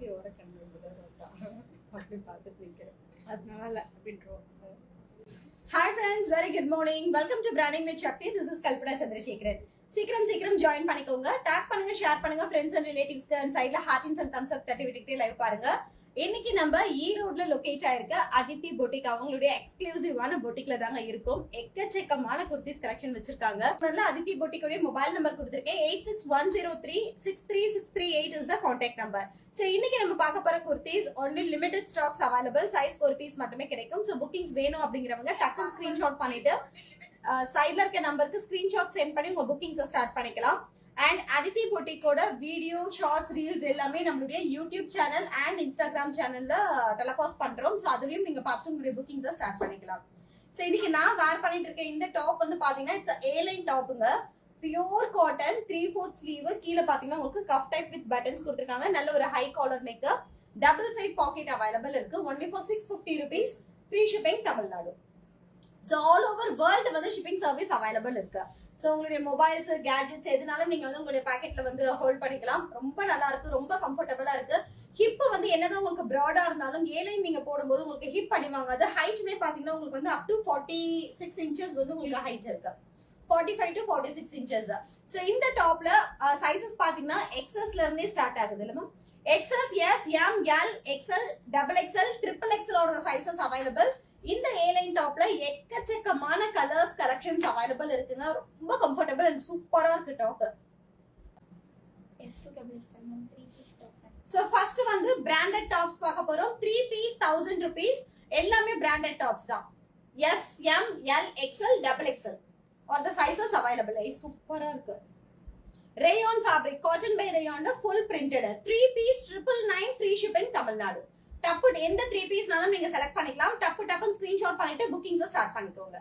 சுவாதியோட கண்ணு அப்படி பார்த்துட்டு இருக்கிறேன். அதனால அப்படின்றோம். Hi friends, very good morning. Welcome to Branding with Shakti. This is Kalpana Chandrasekharan. சீக்கிரம் ஜாயின் பண்ணிக்கோங்க. டாக் பண்ணுங்க, ஷேர் பண்ணுங்க ஃப்ரெண்ட்ஸ் அண்ட் ரிலேட்டிவ்ஸ்க்கு. அண்ட் சைடுல ஹார்ட்டின்ஸ் அண்ட் தம்ஸ் அப் தட்டி விட்டுக்கிட்டே லைவ் பாருங்க. இன்னைக்கு நம்ம ஈரோட்ல லொகேட் ஆயிருக்க அதித்தி பொட்டிக் அவங்களுடைய எக்ஸ்க்ளூசிவான பொட்டிக்ல தாங்க இருக்கும். எக்கச்சக்கமான குர்த்திஸ் கலெக்ஷன் வச்சிருக்காங்க. நல்ல அதித்தி பொட்டிக்குடைய மொபைல் நம்பர் கொடுத்திருக்கேன். 8610363638 is the contact number. So இன்னைக்கு நம்ம பார்க்க போற kurtis only limited stocks available. Size 4 piece மட்டுமே கிடைக்கும். So bookings வேணும் அப்படிங்கறவங்க டக்குனு ஸ்கிரீன்ஷாட் பண்ணிட்டு சைட்ல இருக்க நம்பருக்கு ஸ்கிரீன்ஷாட் சென்ட் பண்ணி உங்க புக்கிங்ஸை ஸ்டார்ட் பண்ணிக்கலாம். அண்ட் அதித்தி பொட்டிக்கோட வீடியோ ஷார்ட்ஸ் ரீல்ஸ் எல்லாமே நம்மளுடைய யூடியூப் சேனல் அண்ட் இன்ஸ்டாகிராம் சேனல்ல டெலிகாஸ்ட் பண்றோம். ஸோ அதுலயும் நீங்க பார்த்து உங்களுடைய புக்கிங்ஸை ஸ்டார்ட் பண்ணிக்கலாம். ஸோ இன்னைக்கு நான் வேர் பண்ணிட்டு இருக்கேன் இந்த டாப் வந்து பாத்தீங்கன்னா இட்ஸ் ஏலைன் டாப்புங்க. Pure cotton 3/4 sleeve. கீழே பாத்தீங்கன்னா உங்களுக்கு கஃப் டைப் வித் பட்டன்ஸ் கொடுத்துருக்காங்க. நல்ல ஒரு high collar neck, double side pocket available இருக்கு. Only for 650 rupees. Free shipping Tamil Nadu. So all over world வந்து ஷிப்பிங் சர்வீஸ் அவைலபிள் இருக்கு. ஸோ உங்களுடைய மொபைல்ஸ் கேட்ஜெட்ஸ் எதுனாலும் நீங்க வந்து உங்களுடைய பாக்கெட்ல வந்து ஹோல்ட் பண்ணிக்கலாம். ரொம்ப நல்லா இருக்கு, ரொம்ப கம்ஃபர்டபுளா இருக்கு. ஹிப் வந்து என்னதான் உங்களுக்கு ப்ராடா இருந்தாலும் ஏலைன் நீங்க போடும்போது உங்களுக்கு ஹிப் அடிவாங்க. அது ஹைட்மே பாத்தீங்கன்னா உங்களுக்கு வந்து அப் டு 46 inches வந்து உங்களுக்கு ஹைட் இருக்கு. 45 to 46 inches. ஸோ இந்த டாப்ல சைசஸ் பாத்தீங்கன்னா எக்ஸஸ்ல இருந்தே ஸ்டார்ட் ஆகுது இல்ல ma'am. XS, S, M, L, XL, XXL, XXL ஓட சைசஸ் அவைலபிள். இந்த ஏலைன் டாப்ல எக்கச்சக்கமான கலர்ஸ் கலெக்ஷன்ஸ் அவைலபிள் இருக்குங்க. ரொம்ப கம்ஃபர்டபிள் அண்ட் சூப்பரா இருக்கு டாப். சோ ஃபர்ஸ்ட் வந்து பிராண்டட் டாப்ஸ் பார்க்க போறோம். 3 piece 1000 rupees. எல்லாமே பிராண்டட் டாப்ஸ் தான். S, M, L, XL, XXL or the sizes available. சூப்பரா இருக்கு. Rayon fabric, cotton by rayon, full printed. 3 piece 999 free shipping Tamil Nadu. டப்பு எந்த 3 pieceனாலும் நீங்க செலக்ட் பண்ணிக்கலாம். டப்புன்னு ஸ்கிரீன்ஷாட் பண்ணிட்டு புக்கிங்ஸை ஸ்டார்ட் பண்ணிக்கோங்க.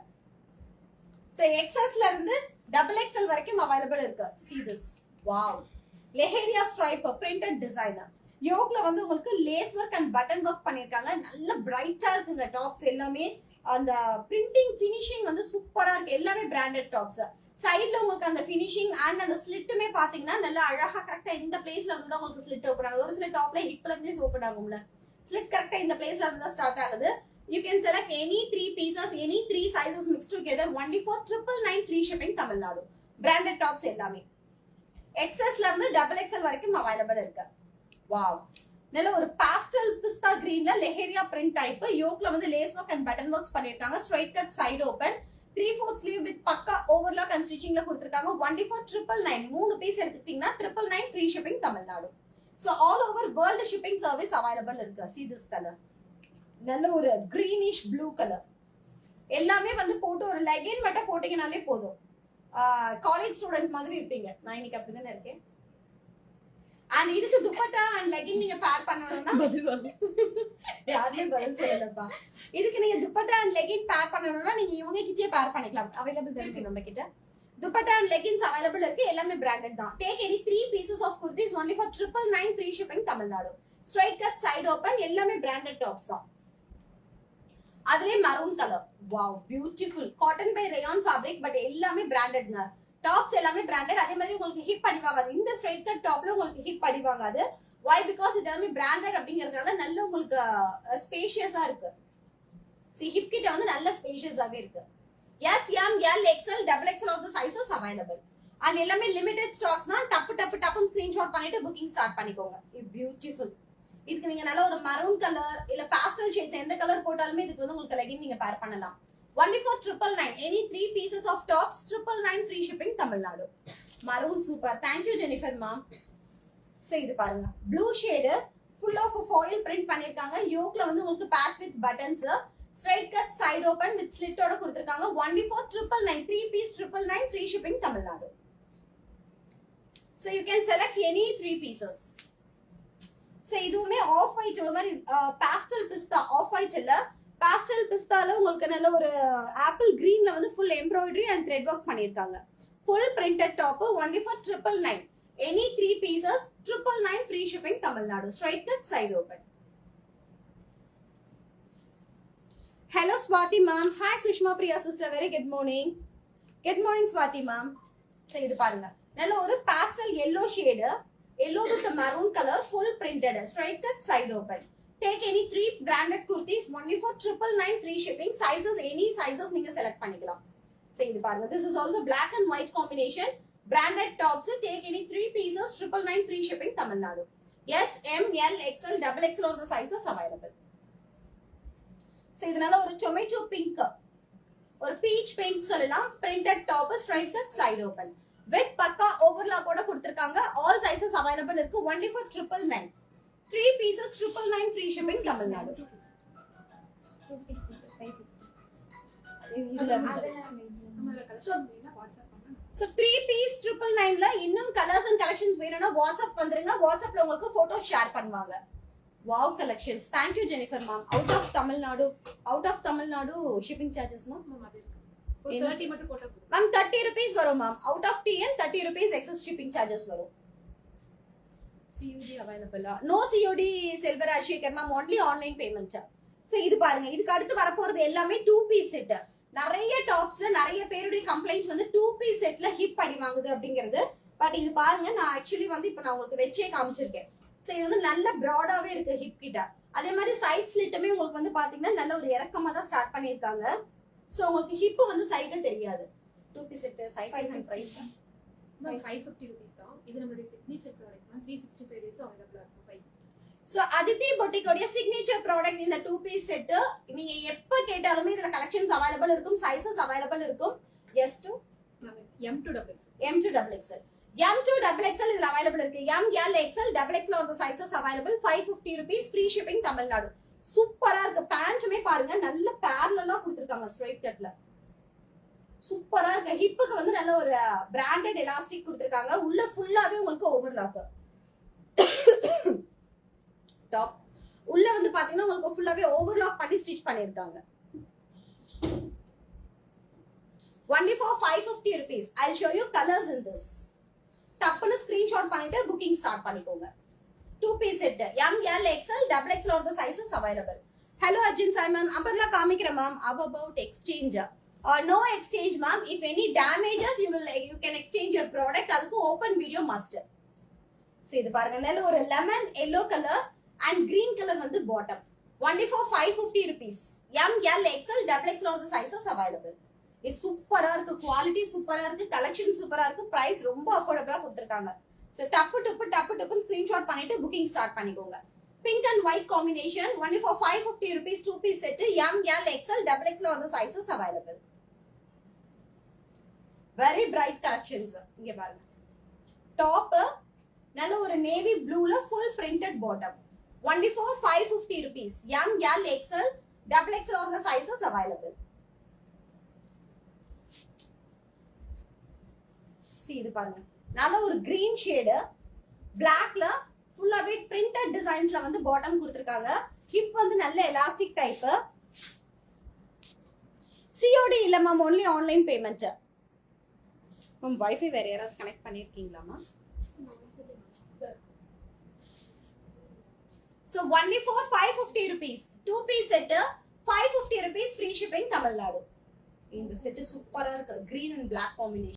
சோ XSல இருந்து XXL வரைக்கும் அவைலபிள் இருக்கு. See this. Wow. Leheriya stripe printed designer. யோக்ல வந்து உங்களுக்கு lace work and button work பண்ணிருக்காங்க. நல்ல பிரைட்டா இருக்குங்க டாப்ஸ் எல்லாமே. அந்த பிரிண்டிங் ஃபினிஷிங் வந்து சூப்பரா இருக்கு. எல்லாமே பிராண்டட் டாப்ஸ். சைடுல உங்களுக்கு அந்த ஃபினிஷிங் அண்ட் அந்த ஸ்லிட்டுமே பாத்தீங்கன்னா நல்லா அழகா கரெக்டா இந்த பிளேஸ்ல இருந்து உங்களுக்கு ஸ்லிட் ஓபன் ஆகுது. ஒரு சில டாப்ல ஹிப்ல இருந்தே ஓபன் ஆகும்ல. ஸ்லிட் கரெக்டா இந்த பிளேஸ்ல இருந்து ஸ்டார்ட் ஆகுது. You can select any 3 pieces, any 3 sizes mixed together only for 999 free shipping Tamil Nadu. Branded tops எல்லாமே. XSல இருந்து XXL வரைக்கும் அவைலபிள் இருக்கு. வாவ். நல்ல ஒரு பாஸ்டல் பிஸ்தா கிரீன்ல லெஹேரியா பிரிண்ட் டைப். யோக்ல வந்து lace work and button works பண்ணிருக்காங்க. Straight cut side open. 3/4 sleeve with pakka overlock and ஸ்டிச்சிங்ல கொடுத்திருக்காங்க. only for 999. 3 பீஸ் எடுத்துக்கிட்டீங்கன்னா 999 free shipping Tamil Nadu. So all over world shipping service available இருக்கு. See this color. நல்ல ஒரு greenish blue color. எல்லாமே வந்து போட்டு ஒரு லெகின் மட்டும் போட்டீங்கனாலே போதும். காலேஜ் ஸ்டூடெண்ட் மாதிரி இருப்பீங்க. நான் இன்னைக்கு அப்படிதானே இருக்கேன். அண்ட் இதுக்கு துப்பட்டா அண்ட் லெகின் நீங்க பேர் பண்ணணும்னா யாரையும் பதில் சொல்லலப்பா. இதுக்கு நீங்க துப்பட்டா அண்ட் லெகின் பேர் பண்ணணும்னா நீங்க இவங்க கிட்டே பேர் பண்ணிக்கலாம். அவைலபிள் இருக்கு நம்ம கிட்ட. Dupatta and leggings available இருக்கு. எல்லாமே branded தான். Take any 3 pieces of kurtis only for 999 free shipping Tamil Nadu. Straight cut side open எல்லாமே branded tops தான். அதுலயே maroon color. Wow, beautiful. Cotton by rayon fabric but எல்லாமே brandedங்க. Tops எல்லாமே branded. அதே மாதிரி உங்களுக்கு hip அடிவாகாது. இந்த straight cut topல உங்களுக்கு hip அடிவாகாது. Why? Because இது எல்லாமே branded அப்படிங்கிறதுனால நல்ல உங்களுக்கு ஸ்பேஷியஸா இருக்கு. See hip கிட்ட வந்து நல்ல ஸ்பேஷியஸாவே இருக்கு. S, M, L, XL, XXL of the sizes available. And எல்லாமே limited stocks தான். டப்பு ஸ்கிரீன்ஷாட் பண்ணிட்டு புக்கிங் ஸ்டார்ட் பண்ணிக்கோங்க. பியூட்டிஃபுல். இதுக்கு நீங்க நல்ல ஒரு மரூன் கலர் இல்ல பாஸ்டல் ஷேட்ஸ் எந்த கலர் போட்டாலுமே இதுக்கு வந்து உங்களுக்கு லெகின் நீங்க பேர் பண்ணலாம். only for 999. Any 3 pieces of tops 999 free shipping Tamil Nadu. Maroon super. Thank you Jennifer ma'am. So இது பாருங்க. Blue shade full of foil print பண்ணிருக்காங்க. யோக்ல வந்து உங்களுக்கு patch with buttons. Straight cut side open with slit ஓட கொடுத்திருக்காங்க. only for 999. 3 piece 999 free shipping Tamil Nadu. So you can select any 3 pieces. So இதுவுமே of white ஒரு மாதிரி பாஸ்டல் பிஸ்தா. ஆஃப் ஒயிட் இல்ல pastel பிஸ்தால உங்களுக்கு நல்ல ஒரு ஆப்பிள் கிரீன்ல வந்து full embroidery and thread work பண்ணிருக்காங்க. Full printed top only for 999. Any 3 pieces 999 free shipping Tamil Nadu. Straight cut side open. Hello Swati ma'am. Hi Sushma Priya sister. Very good morning. Good morning Swati ma'am. So இது பாருங்க. நல்ல ஒரு pastel yellow shade yellow with the maroon color, full printed, straight cut, side open. Take any 3 branded kurtis only for 999 free shipping. Sizes any sizes நீங்க select பண்ணிக்கலாம். சரி இது பாருங்க, this is also black and white combination. Branded tops, take any 3 pieces 999 free shipping Tamil Nadu. S, M, L, XL, XXL or the sizes available. So இதனால ஒரு tomato pink, ஒரு peach pink சொல்லலாம். Printed top, straight cut, side open. With பக்கா overlock ஓட கொடுத்திருக்காங்க. All sizes available இருக்கு. Only for 999. 3 pieces 999 free shipping Tamil Nadu. So 3 piece 999 ல இன்னும் colors and collections வேணும்னா WhatsApp வந்துருங்க. WhatsAppல உங்களுக்கு photo share பண்ணுவாங்க. Wow collections. Thank you Jennifer ma'am. Out of Tamil Nadu shipping charges ma'am. 30 மட்டும் போட்டா போதும். Ma'am 30 rupees வரும் ma'am. Out of TN 30 rupees excess shipping charges வரும். COD available. No COD Silver Ashikar ma'am, only online payment. So இது பாருங்க, இதுக்கு அடுத்து வர போறது எல்லாமே 2 piece set. நிறைய டாப்ஸ்ல நிறைய பேருடைய கம்ப்ளைண்ட்ஸ் வந்து 2 piece செட்ல ஹிப் அடி வாங்குது அப்படிங்கிறது. பட் இது பாருங்க, நான் ஆக்சுவலி வந்து இப்போ நான் உங்களுக்கு வெச்சே காமிச்சிருக்கேன். ஸோ இது வந்து நல்ல ப்ராடாவே இருக்கு ஹிப் கிட்ட. அதே மாதிரி சைட் ஸ்லிட்டுமே உங்களுக்கு வந்து பாத்தீங்கன்னா நல்ல ஒரு இறக்கமா தான் ஸ்டார்ட் பண்ணிருக்காங்க. ஸோ உங்களுக்கு ஹிப் வந்து சைட்ல தெரியாது. 2 piece set size and price 550 rupees தான். இது நம்மளுடைய சிக்னேச்சர் ப்ராடக்ட் தான். 365 days அவைலபிளா இருக்கும். 550. So அதித்தி boutique உடைய signature product இந்த 2 piece set. நீங்க எப்ப கேட்டாலுமே இதுல collections available இருக்கும், sizes available இருக்கும். S to M to XXL. M to XXL. M to XXL இதுல available இருக்கு. M, L, XL, XXL or the sizes available. 550 rupees free shipping Tamil Nadu. சூப்பரா இருக்கு. பேண்ட்டுமே பாருங்க நல்ல parallel-ஆ கொடுத்திருக்காங்க straight cutல. சூப்பரா இருக்கு. ஹிப்புக்கு வந்து நல்ல ஒரு branded elastic கொடுத்திருக்காங்க. உள்ள ஃபுல்லாவே உங்களுக்கு ஓவர்லாக். டாப் உள்ள வந்து பாத்தீங்கன்னா உங்களுக்கு ஃபுல்லாவே ஓவர்லாக் பண்ணி ஸ்டிட்ச் பண்ணிருக்காங்க. only for 550 rupees. I'll show you colors in this. டப்புன்னு ஸ்கிரீன்ஷாட் பண்ணிட்டு புக்கிங் ஸ்டார்ட் பண்ணிக்கோங்க. 2 piece set M, L, XL, XXL or the sizes available. Hello Arjun Sai ma'am, அப்புறம்ல காமிக்கிறேன் ma'am. About exchange. No exchange ma'am. If any damages you can exchange your product. அதுக்கு open video must. சரி இது பாருங்க, நல்ல ஒரு lemon yellow color and green color வந்து bottom. Only for 550 rupees. M, L, XL, XXL or the sizes available. இது சூப்பரா இருக்கு, குவாலிட்டி சூப்பரா இருக்கு, கலெக்ஷன் சூப்பரா இருக்கு, பிரைஸ் ரொம்ப அஃபோர்டபிளா கொடுத்திருக்காங்க. சோ டப்பு ஸ்கிரீன்ஷாட் பண்ணிட்டு புக்கிங் ஸ்டார்ட் பண்ணிக்கோங்க. Pink and white combination only for 550 rupees 2 piece set. M, L, XL, XXL or the sizes available. Very bright collections. இங்க பாருங்க. டாப் நல்ல ஒரு navy ப்ளூல full printed bottom. Only for 550 rupees. M, L, XL, XXL or the sizes available. See இது பாருங்க, நல்ல ஒரு green shade, blackல ஃபுல்லாவே printed designsல வந்து bottom கொடுத்திருக்காங்க. hip வந்து நல்ல elastic type. COD இல்ல ma'am, only online payment. Ma'am wifi வேற யாராவது கனெக்ட் பண்ணிருக்கீங்களா ma'am? So only for 550 rupees. 2 piece set, 550 rupees free shipping Tamil Nadu. இந்த செட் சூப்பரா இருக்கு, green and black combination.